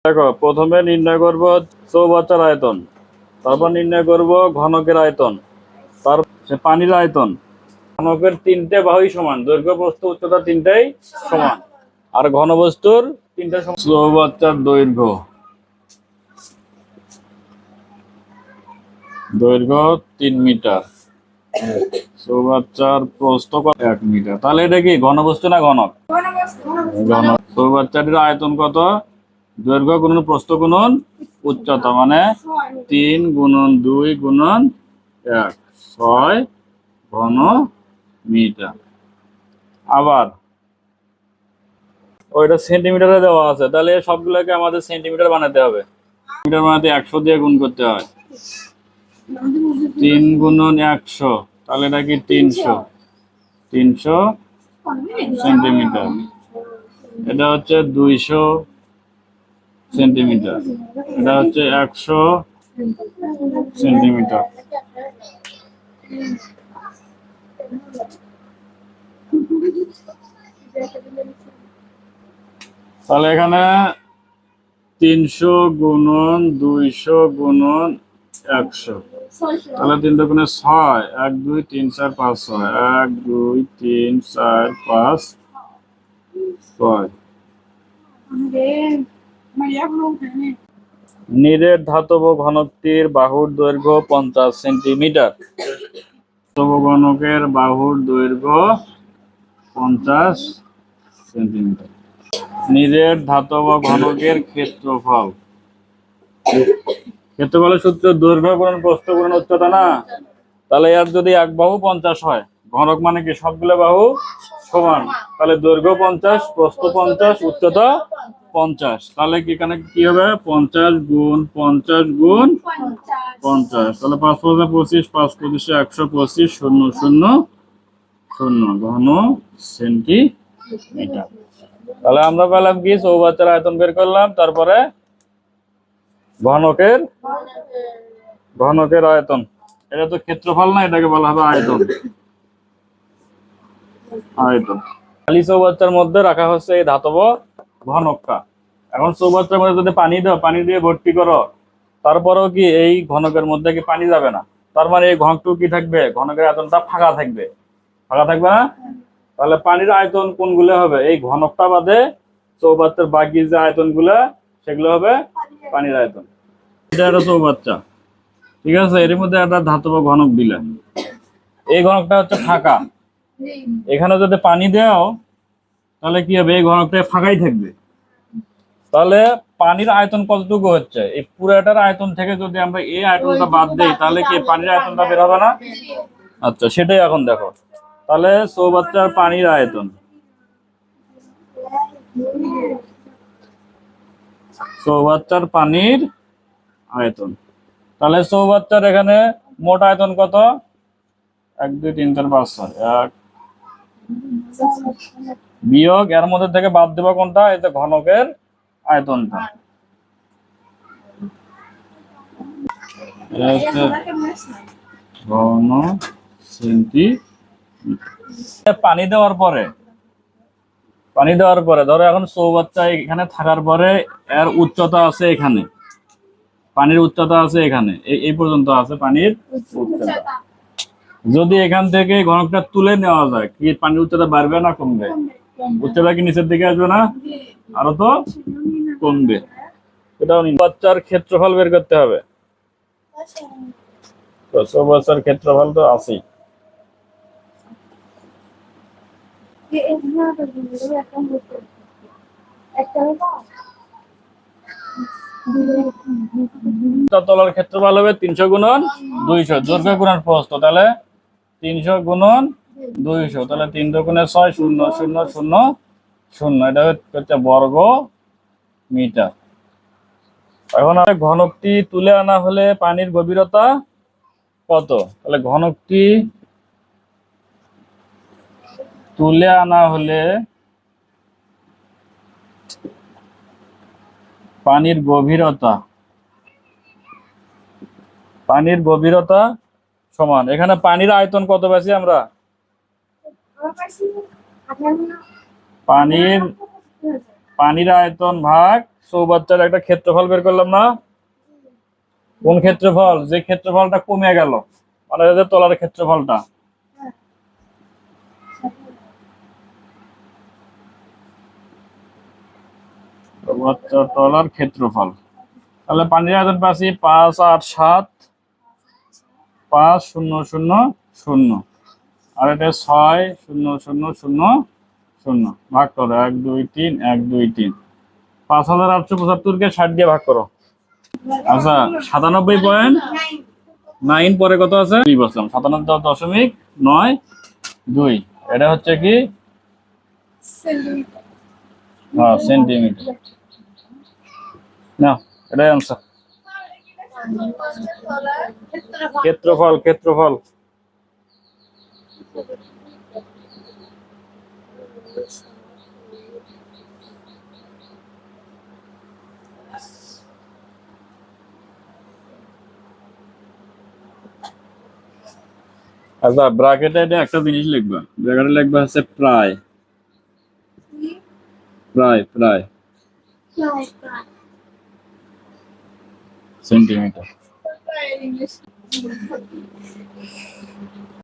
দেখো, প্রথমে নির্ণয় করব চৌবাচ্চার আয়তন, তারপর নির্ণয় করব ঘনকের আয়তন, তারপর পানির আয়তন। ঘনকের তিনটে বাহুই সমান, দৈর্ঘ্য প্রস্থ উচ্চতা তিনটাই সমান, আর ঘনবস্তুর তিনটা সমান। চৌবাচ্চার দৈর্ঘ্য 3 মিটার, চৌবাচ্চার প্রস্থ 1 মিটার। তাহলে এটা কি ঘনবস্তু না ঘনক? ঘনক। চৌবাচ্চাটির আয়তন কত? দৈর্ঘ্য গুণন প্রস্থ গুণন উচ্চতা, মানে 3 গুণন 2 গুণন 1, 6 ঘন মিটার। আবার ওইটা সেন্টিমিটারে দেওয়া আছে, তাহলে সবগুলোকে আমাদের সেন্টিমিটার বানাতে হবে। মিটার বানাতে 100 দিয়ে গুণ করতে হয়। 3 গুণন 100, তাহলে এটা কি 300 সেন্টিমিটার। এটা হচ্ছে 200 সেন্টিমিটার, এটা হচ্ছে 100 সেন্টিমিটার। তাহলে এখানে 300 গুণন 200 গুণন 100, তাহলে 3 দুগুণে 6, 1 2 3 4 5 6, 1 2 3 4 5 6। নিরেট ধাতব ঘনকটির বাহুর দৈর্ঘ্য 50 সেন্টিমিটার। ধাতব ঘনকের বাহুর দৈর্ঘ্য 50 সেন্টিমিটার। নিরেট ধাতব ঘনকের ক্ষেত্রফল। ক্ষেত্রফলের সূত্র দৈর্ঘ্য গুণন প্রস্থ গুণন উচ্চতা না? তাহলে এর যদি এক বাহু 50 হয়, ঘনক মানে কি সবগুলো বাহু সমান, তাহলে দৈর্ঘ্য 50, প্রস্থ 50, উচ্চতা 50। তাহলে কি এখানে কি হবে? 50 গুণ 50 গুণ 50, তাহলে 5 5 25, 5 25 125, 0 0 0 ঘন সেন্টিমিটার। তাহলে আমরা পেলাম কি? চৌবাচ্চার আয়তন বের করলাম, তারপরে ঘনকের আয়তন। এটা তো ক্ষেত্রফল না, এটাকে বলা হবে আয়তন। খালি চৌবাচ্চার মধ্যে রাখা হচ্ছে এই ধাতব ঘনকটা। এখন চৌবাচ্চার মধ্যে যদি পানি দাও, পানি দিয়ে ভর্তি করো, তারপরেও কি এই ঘনকের মধ্যে কি পানি যাবে না? তার মানে এই ঘনকটুকু কি থাকবে? ঘনকের আয়তনটা ফাঁকা থাকবে না? তাহলে পানির আয়তন কোনগুলো হবে? এই ঘনকটা বাদে চৌবাচ্চার বাকি যে আয়তন গুলা, সেগুলো হবে পানির আয়তন। এটা একটা চৌবাচ্চা, ঠিক আছে, এর মধ্যে একটা ধাতব ঘনক দিলেন, এই ঘনকটা হচ্ছে ফাঁকা। এখানে যদি পানি দাও, তাহলে কি হবে? এই ঘনকটা ফাঁকাই থাকবে। তাহলে পানির আয়তন কতটুকু হচ্ছে? এই পুরাটার আয়তন থেকে যদি আমরা এই আয়তনটা বাদ দেই, তাহলে কি পানির আয়তনটা বের হবে না? আচ্ছা, সেটাই এখন দেখো। তাহলে চৌবাচ্চার পানির আয়তন, চৌবাচ্চার পানির আয়তন। তাহলে চৌবাচ্চার এখানে মোট আয়তন কত? 1 2 3 4 5 6, 1 বিয়োগ এর মধ্যে থেকে বাদ দেবো কোনটা? এই যে ঘনকের আয়তনটা। ঘন সেন্টিমিটার। পানি দেওয়ার পরে ধরো এখন চৌবাচ্চা এখানে থাকার পরে এর উচ্চতা আছে এখানে, পানির উচ্চতা আছে এখানে, এই পর্যন্ত আছে পানির উচ্চতা। যদি এখান থেকে ঘনকটা তুলে নেওয়া যায়, কি পানির উচ্চতা বাড়বে না কমবে? উচ্চতা কি নিচের দিকে আসবে না? আরো তো কমবে। এটাও চৌবাচ্চার ক্ষেত্রফল বের করতে হবে। তো চৌবাচ্চার ক্ষেত্রফল তো আছেই। তলার ক্ষেত্রফল হবে 300 গুণন 200, দৈর্ঘ্য গুণন প্রস্থ, তাহলে 300 গুণন 200, তাহলে 3 দুগুণে 6, 0 0 0 0, এটা হচ্ছে বর্গ মিটার। এখন ঘনকটি তুলে আনা হলে পানির গভীরতা কত? তাহলে ঘনকটি তুলে আনা হলে পানির গভীরতা সমান, এখানে পানির আয়তন কত পাইছি আমরা? পানির আয়তন ভাগ চৌবাচ্চার একটা ক্ষেত্রফল বের করলাম না? কোন ক্ষেত্রফল? যে ক্ষেত্রফলটা কমে গেল, মানে যে তলার ক্ষেত্রফলটা। চৌবাচ্চার তলার ক্ষেত্রফল। তাহলে পানির আয়তন পাচ্ছি 587, 5000, আর এটা 600000, ভাগ করো 1 2 3 1 2 3। 5875-কে 60 দিয়ে ভাগ করো। আচ্ছা, 97.9 পরে কত আছে? 2 বসলাম, 97.92। এটা হচ্ছে কি? হ্যাঁ, সেন্টিমিটার। না, এটাই আনসার। ক্ষেত্রফল, ক্ষেত্রফল। আচ্ছা, ব্র্যাকেটে এটা একটা জিনিস লিখবা, ব্র্যাকেটে লিখবা হচ্ছে প্রায়, প্রায়, প্রায় সেন্টিমিটার।